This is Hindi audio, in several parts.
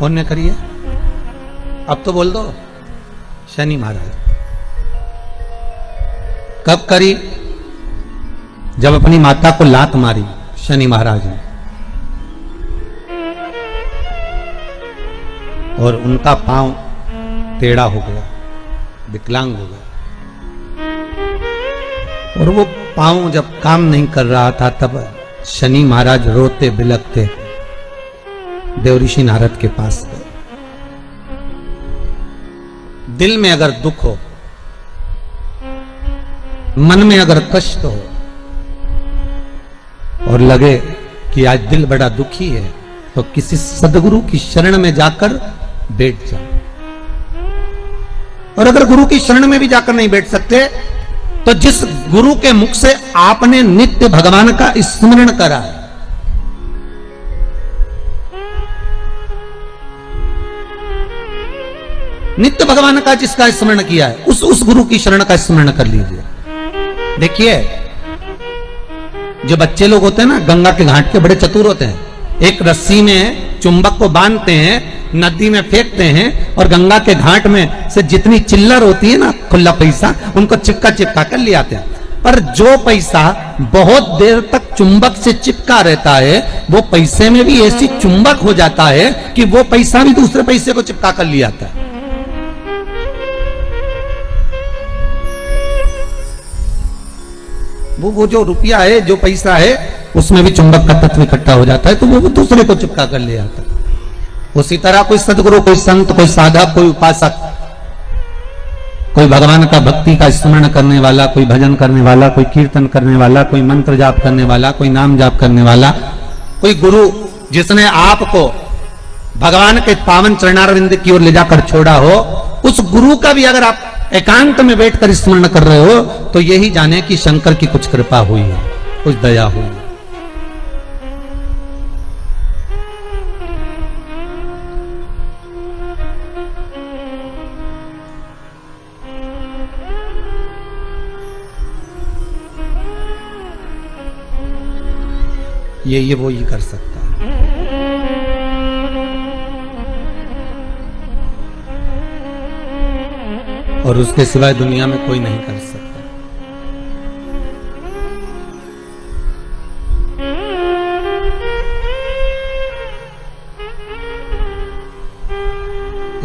कौन ने करी है? अब तो बोल दो। शनि महाराज। कब करी? जब अपनी माता को लात मारी शनि महाराज ने, और उनका पांव टेढ़ा हो गया, विकलांग हो गया। और वो पांव जब काम नहीं कर रहा था तब शनि महाराज रोते बिलखते देवऋषि नारद के पास गए। दिल में अगर दुख हो, मन में अगर कष्ट हो और लगे कि आज दिल बड़ा दुखी है, तो किसी सदगुरु की शरण में जाकर बैठ जाओ। और अगर गुरु की शरण में भी जाकर नहीं बैठ सकते, तो जिस गुरु के मुख से आपने नित्य भगवान का स्मरण करा है, नित्य भगवान का जिसका स्मरण किया है, उस गुरु की शरण का स्मरण कर लीजिए। देखिए, जो बच्चे लोग होते हैं ना, गंगा के घाट के बड़े चतुर होते हैं। एक रस्सी में चुंबक को बांधते हैं, नदी में फेंकते हैं, और गंगा के घाट में से जितनी चिल्लर होती है ना, खुला पैसा, उनको चिपका चिपका कर ले आते हैं। पर जो पैसा बहुत देर तक चुंबक से चिपका रहता है, वो पैसे में भी ऐसी चुंबक हो जाता है कि वो पैसा भी दूसरे पैसे को चिपका कर ले आता है। वो जो रुपया है, जो पैसा है, उसमें भी चुंबक का तत्व इकट्ठा हो जाता है, तो वो दूसरे को चिपका कर ले आता है। उसी तरह कोई सदगुरु, कोई संत, कोई साधक, कोई उपासक, कोई भगवान का भक्ति का स्मरण करने वाला, कोई भजन करने वाला, कोई कीर्तन करने वाला, कोई मंत्र जाप करने वाला, कोई नाम जाप करने वाला, कोई गुरु जिसने आपको भगवान के पावन चरणारविंद की ओर ले जाकर छोड़ा हो, उस गुरु का भी अगर आप एकांत में बैठकर स्मरण कर रहे हो, तो यही जाने कि शंकर की कुछ कृपा हुई है, कुछ दया हुई है। ये वो ही कर सकता है। और उसके सिवाय दुनिया में कोई नहीं कर सकता।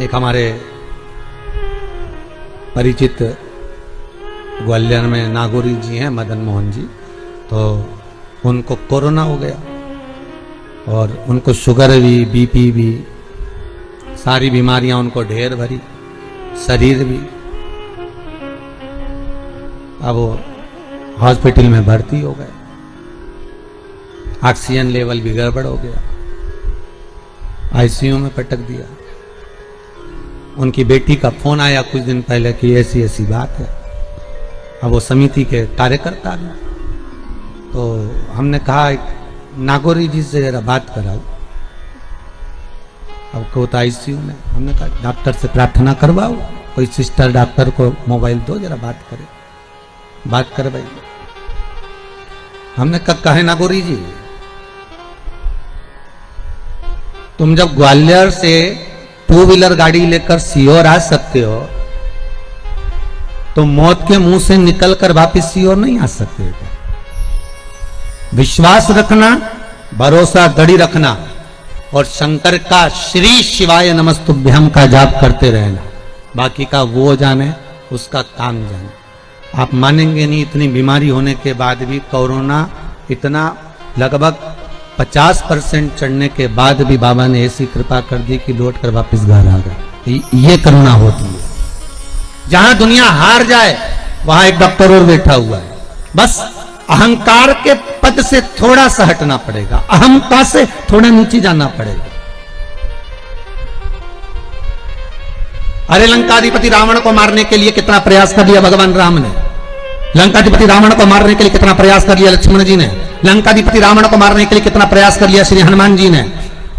एक हमारे परिचित ग्वालियर में नागौरी जी हैं, मदन मोहन जी, तो उनको कोरोना हो गया और उनको शुगर भी, बीपी भी, सारी बीमारियां उनको ढेर भरी, शरीर भी। अब वो हॉस्पिटल में भर्ती हो गए, ऑक्सीजन लेवल भी गड़बड़ हो गया, आईसीयू में पटक दिया। उनकी बेटी का फोन आया कुछ दिन पहले कि ऐसी ऐसी बात है। अब वो समिति के कार्यकर्ता हैं, तो हमने कहा नागौरी जी से जरा बात कराओ। अब को तो आईसीयू में, हमने कहा डॉक्टर से प्रार्थना करवाओ, कोई सिस्टर डॉक्टर को मोबाइल दो, जरा बात करे, बात करवाई। हमने कहा है नागौरी जी, तुम जब ग्वालियर से 2 व्हीलर गाड़ी लेकर सीहोर आ सकते हो, तो मौत के मुंह से निकलकर वापस सीहोर नहीं आ सकते हो। विश्वास रखना, भरोसा दृढ़ रखना, और शंकर का श्री शिवाय नमस्तुभ्यम का जाप करते रहना। बाकी का वो जाने, उसका काम जाने। आप मानेंगे नहीं, इतनी बीमारी होने के बाद भी कोरोना इतना लगभग 50% चढ़ने के बाद भी बाबा ने ऐसी कृपा कर दी कि लौट कर वापस घर आ गए। ये करुणा होती है। जहां दुनिया हार जाए, वहां एक डॉक्टर और बैठा हुआ है। बस अहंकार के पद से थोड़ा सा हटना पड़ेगा, अहमता से थोड़ा नीचे जाना पड़ेगा। अरे लंकाधिपति रावण को मारने के लिए कितना प्रयास कर लिया भगवान राम ने, लंकाधिपति रावण को मारने के लिए कितना प्रयास कर लिया लक्ष्मण जी ने, लंकाधिपति रावण को मारने के लिए कितना प्रयास कर लिया श्री हनुमान जी ने।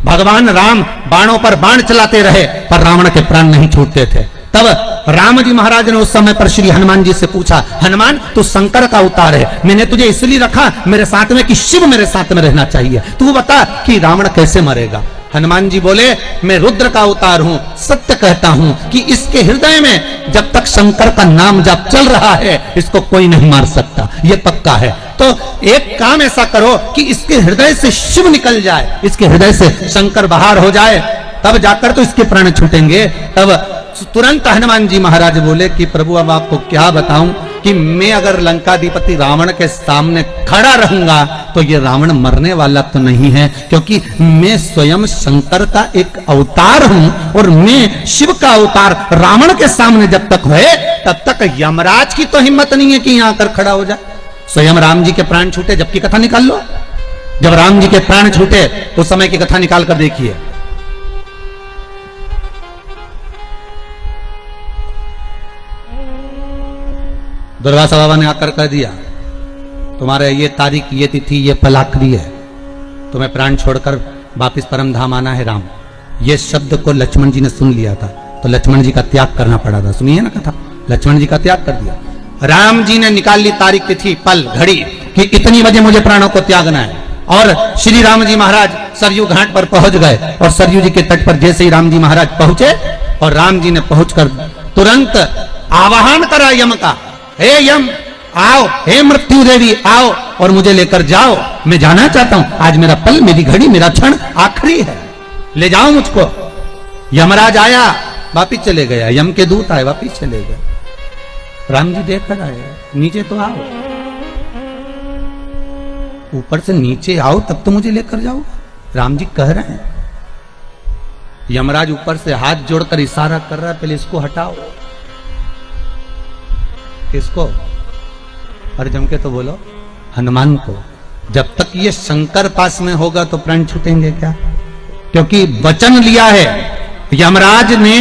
भगवान राम बाणों पर बाण चलाते रहे, पर रावण के प्राण नहीं छूटते थे। तब राम जी महाराज ने उस समय पर श्री हनुमान जी से पूछा, हनुमान तू शंकर का अवतार है, मैंने तुझे इसलिए रखा मेरे साथ में कि शिव मेरे साथ में रहना चाहिए, तू बता कि रावण कैसे मरेगा। हनुमान जी बोले मैं रुद्र का अवतार हूं, सत्य कहता हूं कि इसके हृदय में जब तक शंकर का नाम जब चल रहा है इसको कोई नहीं मार सकता, ये पक्का है। तो एक काम ऐसा करो कि इसके हृदय से शिव निकल जाए, इसके हृदय से शंकर बाहर हो जाए, तब जाकर तो इसके प्राण छूटेंगे। तब तुरंत हनुमान जी महाराज बोले कि प्रभु अब आपको क्या बताऊं कि मैं अगर लंकाधिपति रावण के सामने खड़ा रहूंगा तो ये रावण मरने वाला तो नहीं है, क्योंकि मैं स्वयं शंकर का एक अवतार हूं और मैं शिव का अवतार रावण के सामने जब तक है तब तक यमराज की तो हिम्मत नहीं है कि यहां आकर खड़ा हो जाए। स्वयं राम जी के प्राण छूटे जब की कथा निकाल लो, जब राम जी के प्राण छूटे उस समय की कथा निकाल कर देखिए। दुर्वासा बाबा ने आकर कह दिया तुम्हारे ये तारीख, ये तिथि, ये फल आखिरी है, तुम्हें प्राण छोड़कर वापिस परम धाम आना है राम। ये शब्द को लक्ष्मण जी ने सुन लिया था तो लक्ष्मण जी का त्याग करना पड़ा था। सुनिए ना कथा, लक्ष्मण जी का त्याग कर दिया। राम जी ने निकाल ली तारीख, तिथि, पल, घड़ी कि इतनी बजे मुझे प्राणों को त्यागना है। और श्री राम जी महाराज सरयू घाट पर पहुंच गए और सरयू जी के तट पर जैसे ही राम जी महाराज पहुंचे और राम जी ने पहुंचकर तुरंत आवाहन करा यम का, हे यम आओ, हे मृत्यु देवी आओ और मुझे लेकर जाओ, मैं जाना चाहता हूं, आज मेरा पल, मेरी घड़ी, मेरा क्षण आखिरी है, ले जाओ मुझको। यमराज आया, वापिस चले गया, यम के दूत आए, वापिस चले गए। राम जी देख कर आए, नीचे तो आओ, ऊपर से नीचे आओ तब तो मुझे लेकर जाओ। राम जी कह रहे हैं, यमराज ऊपर से हाथ जोड़कर इशारा कर रहा है, पहले इसको हटाओ, इसको, और जम के तो बोलो हनुमान को। जब तक ये शंकर पास में होगा तो प्राण छूटेंगे क्या? क्योंकि वचन लिया है यमराज ने,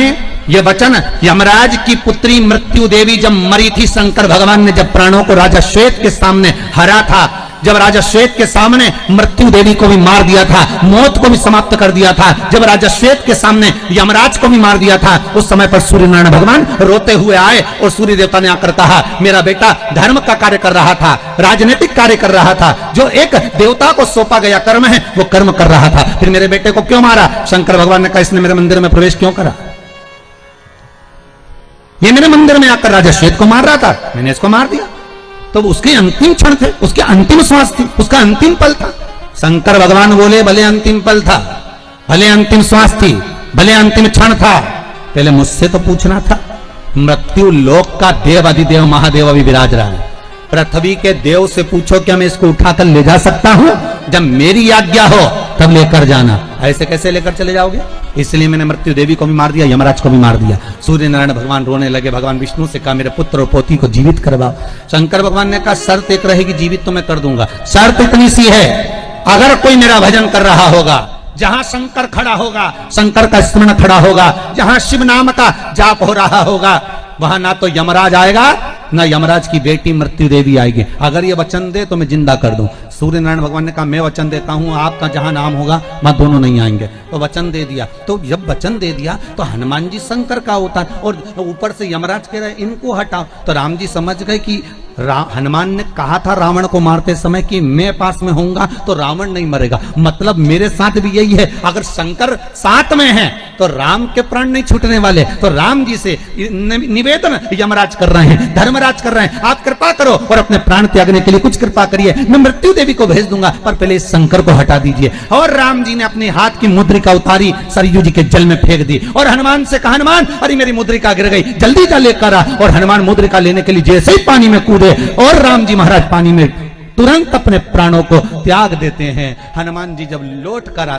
ये वचन, यमराज की पुत्री मृत्यु देवी जब मरी थी, शंकर भगवान ने जब प्राणों को राजा श्वेत के सामने हरा था, जब राजा श्वेत के सामने मृत्यु देवी को भी मार दिया था, मौत को भी समाप्त कर दिया था, जब राजा श्वेत के सामने यमराज को भी मार दिया था, उस समय पर सूर्य नारायण भगवान रोते हुए आए और सूर्य देवता ने आकर कहा मेरा बेटा धर्म का कार्य कर रहा था, राजनीतिक कार्य कर रहा था, जो एक देवता को सौंपा गया कर्म है वो कर्म कर रहा था, फिर मेरे बेटे को क्यों मारा? शंकर भगवान ने कहा इसने मेरे मंदिर में प्रवेश क्यों करा? ये मेरे मंदिर में आकर राजा श्वेत को मार रहा था, मैंने इसको मार दिया। तो उसके अंतिम क्षण थे, उसके अंतिम श्वास थी, उसका अंतिम पल था। शंकर भगवान बोले भले अंतिम पल था, भले अंतिम श्वास थी, भले अंतिम क्षण था, पहले मुझसे तो पूछना था। मृत्यु लोक का देव अधिदेव महादेव अभी विराज रहा है, पृथ्वी के देव से पूछो क्या मैं इसको उठाकर ले जा सकता हूं? जब मेरी आज्ञा हो तब लेकर जाना, ऐसे कैसे लेकर चले जाओगे? इसलिए मैंने मृत्यु देवी को भी मार दिया, यमराज को भी मार दिया। सूर्य नारायण भगवान रोने लगे, भगवान विष्णु से कहा मेरे पुत्र और पोती को जीवित करवाओ। शंकर भगवान ने कहा शर्त एक रहेगी, जीवित तो मैं कर दूंगा, शर्त इतनी सी है अगर कोई मेरा भजन कर रहा होगा, जहां शंकर खड़ा होगा, शंकर का स्मरण खड़ा होगा, जहां शिव नाम का जाप हो रहा होगा, वहां ना तो यमराज आएगा ना यमराज की बेटी मृत्यु देवी आएगी। अगर ये वचन दे तो मैं जिंदा कर दूं। सूर्य नारायण भगवान ने कहा मैं वचन देता हूं आपका जहां नाम होगा वहां दोनों नहीं आएंगे, तो वचन दे दिया। तो जब वचन दे दिया तो हनुमान जी शंकर का अवतार और ऊपर से यमराज कह रहे इनको हटाओ, तो राम जी समझ गए कि हनुमान ने कहा था रावण को मारते समय कि मैं पास में होऊंगा तो रावण नहीं मरेगा, मतलब मेरे साथ भी यही है, अगर शंकर साथ में है तो राम के प्राण नहीं छूटने वाले। तो राम जी से निवेदन यमराज कर रहे हैं, धर्मराज कर रहे हैं, आप कृपा करो और अपने प्राण त्यागने के लिए कुछ कृपा करिए, मैं मृत्यु देवी को भेज दूंगा, पर पहले इस शंकर को हटा दीजिए। और राम जी ने अपने हाथ की मुद्रिका उतारी, सरयू जी के जल में फेंक दी और हनुमान से कहा हनुमान अरे मेरी मुद्रिका गिर गई, जल्दी जा लेकर आ। और हनुमान मुद्रिका लेने के लिए जैसे ही पानी में कूदे और राम जी महाराज पानी में तुरंत अपने प्राणों को त्याग देते हैं। हनुमान जी जब लौट कर